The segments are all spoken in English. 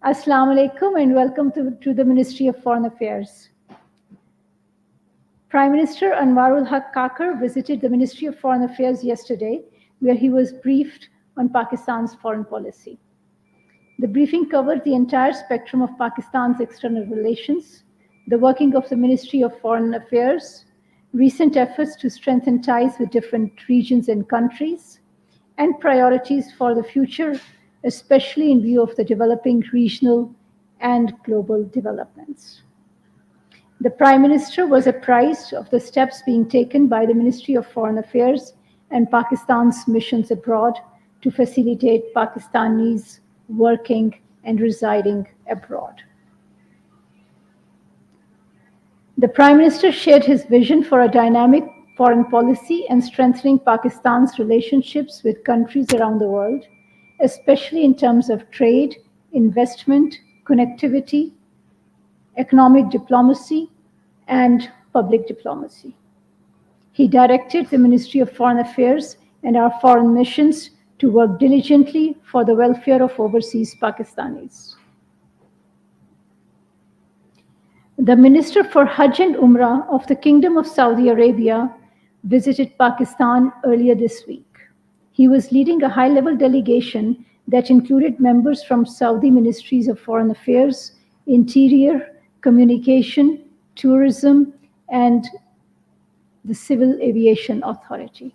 Assalamu alaikum and welcome to the Ministry of Foreign Affairs. Prime Minister Anwarul Haq Kakar visited the Ministry of Foreign Affairs yesterday, where he was briefed on Pakistan's foreign policy. The briefing covered the entire spectrum of Pakistan's external relations, the working of the Ministry of Foreign Affairs, recent efforts to strengthen ties with different regions and countries, and priorities for the future, especially in view of the developing regional and global developments. The Prime Minister was apprised of the steps being taken by the Ministry of Foreign Affairs and Pakistan's missions abroad to facilitate Pakistanis working and residing abroad. The Prime Minister shared his vision for a dynamic foreign policy and strengthening Pakistan's relationships with countries around the world, especially in terms of trade, investment, connectivity, economic diplomacy, and public diplomacy. He directed the Ministry of Foreign Affairs and our foreign missions to work diligently for the welfare of overseas Pakistanis. The Minister for Hajj and Umrah of the Kingdom of Saudi Arabia visited Pakistan earlier this week. He was leading a high-level delegation that included members from Saudi Ministries of Foreign Affairs, Interior, Communication, Tourism, and the Civil Aviation Authority.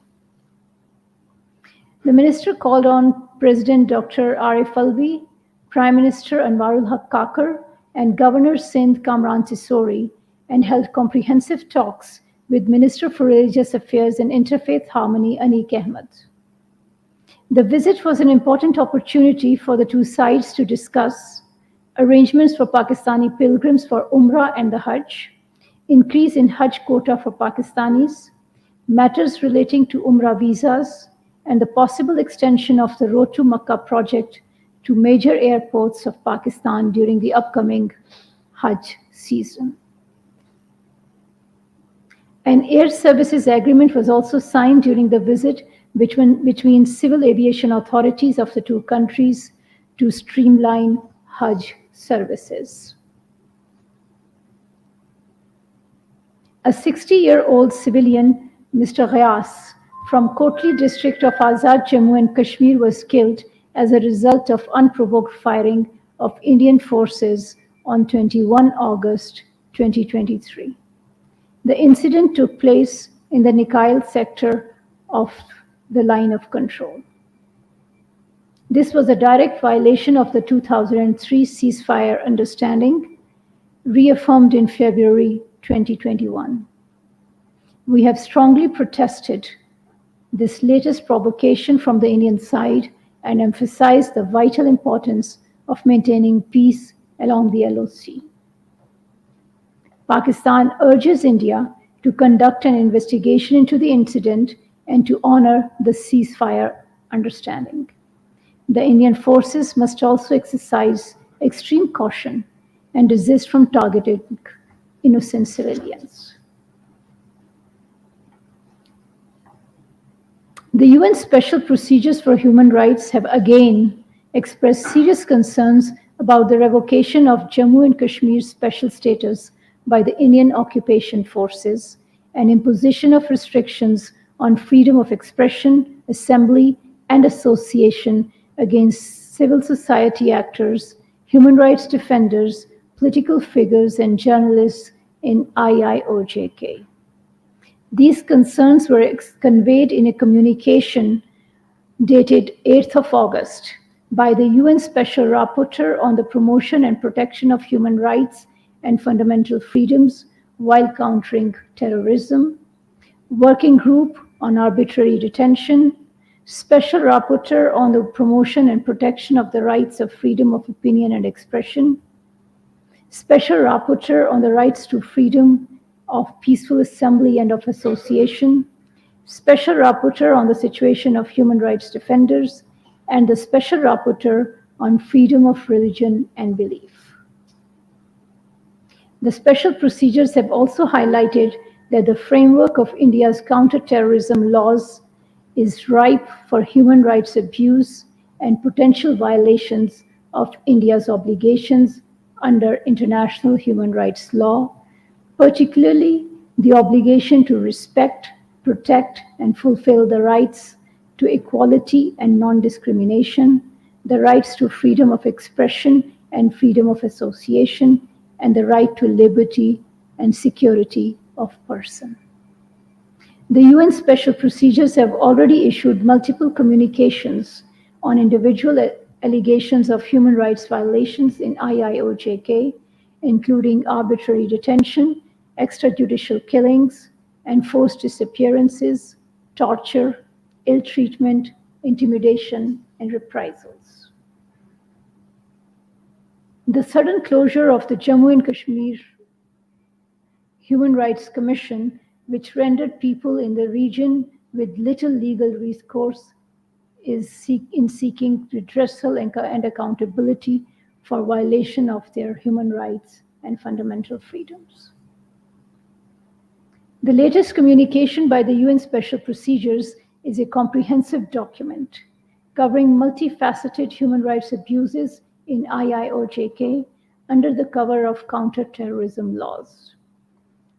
The minister called on President Dr. Arif Alvi, Prime Minister Anwarul Haq Kakar, and Governor Sindh Kamran Tisori, and held comprehensive talks with Minister for Religious Affairs and Interfaith Harmony Anik Ahmed. The visit was an important opportunity for the two sides to discuss arrangements for Pakistani pilgrims for Umrah and the Hajj, increase in Hajj quota for Pakistanis, matters relating to Umrah visas, and the possible extension of the Road to Makkah project to major airports of Pakistan during the upcoming Hajj season. An air services agreement was also signed during the visit between civil aviation authorities of the two countries to streamline Hajj services. A 60-year-old civilian, Mr. Ghayas, from Kotli district of Azad Jammu and Kashmir was killed as a result of unprovoked firing of Indian forces on 21 August 2023. The incident took place in the Nikail sector of the line of control. This was a direct violation of the 2003 ceasefire understanding, reaffirmed in February 2021. We have strongly protested this latest provocation from the Indian side and emphasized the vital importance of maintaining peace along the LOC. Pakistan urges India to conduct an investigation into the incident and to honor the ceasefire understanding. The Indian forces must also exercise extreme caution and desist from targeting innocent civilians. The UN Special Procedures for Human Rights have again expressed serious concerns about the revocation of Jammu and Kashmir's special status by the Indian occupation forces and imposition of restrictions on freedom of expression, assembly, and association against civil society actors, human rights defenders, political figures, and journalists in IIOJK. These concerns were conveyed in a communication dated 8th of August by the UN Special Rapporteur on the Promotion and Protection of Human Rights and Fundamental Freedoms while Countering Terrorism, Working Group on Arbitrary Detention, Special Rapporteur on the Promotion and Protection of the Rights of Freedom of Opinion and Expression, Special Rapporteur on the Rights to Freedom of Peaceful Assembly and of Association, Special Rapporteur on the Situation of Human Rights Defenders, and the Special Rapporteur on Freedom of Religion and Belief. The special procedures have also highlighted that the framework of India's counter-terrorism laws is ripe for human rights abuse and potential violations of India's obligations under international human rights law, particularly the obligation to respect, protect, and fulfill the rights to equality and non-discrimination, the rights to freedom of expression and freedom of association, and the right to liberty and security of person. The UN special procedures have already issued multiple communications on individual allegations of human rights violations in IIOJK, including arbitrary detention, extrajudicial killings, enforced disappearances, torture, ill treatment, intimidation, and reprisals. The sudden closure of the Jammu and Kashmir Human Rights Commission, which rendered people in the region with little legal recourse, is in seeking redressal and accountability for violation of their human rights and fundamental freedoms. The latest communication by the UN Special Procedures is a comprehensive document covering multifaceted human rights abuses in IIOJK under the cover of counter-terrorism laws.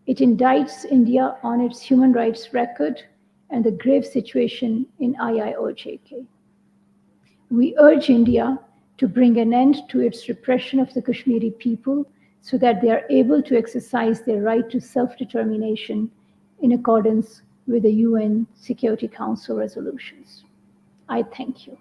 It indicts India on its human rights record and the grave situation in IIOJK. We urge India to bring an end to its repression of the Kashmiri people so that they are able to exercise their right to self-determination in accordance with the UN Security Council resolutions. I thank you.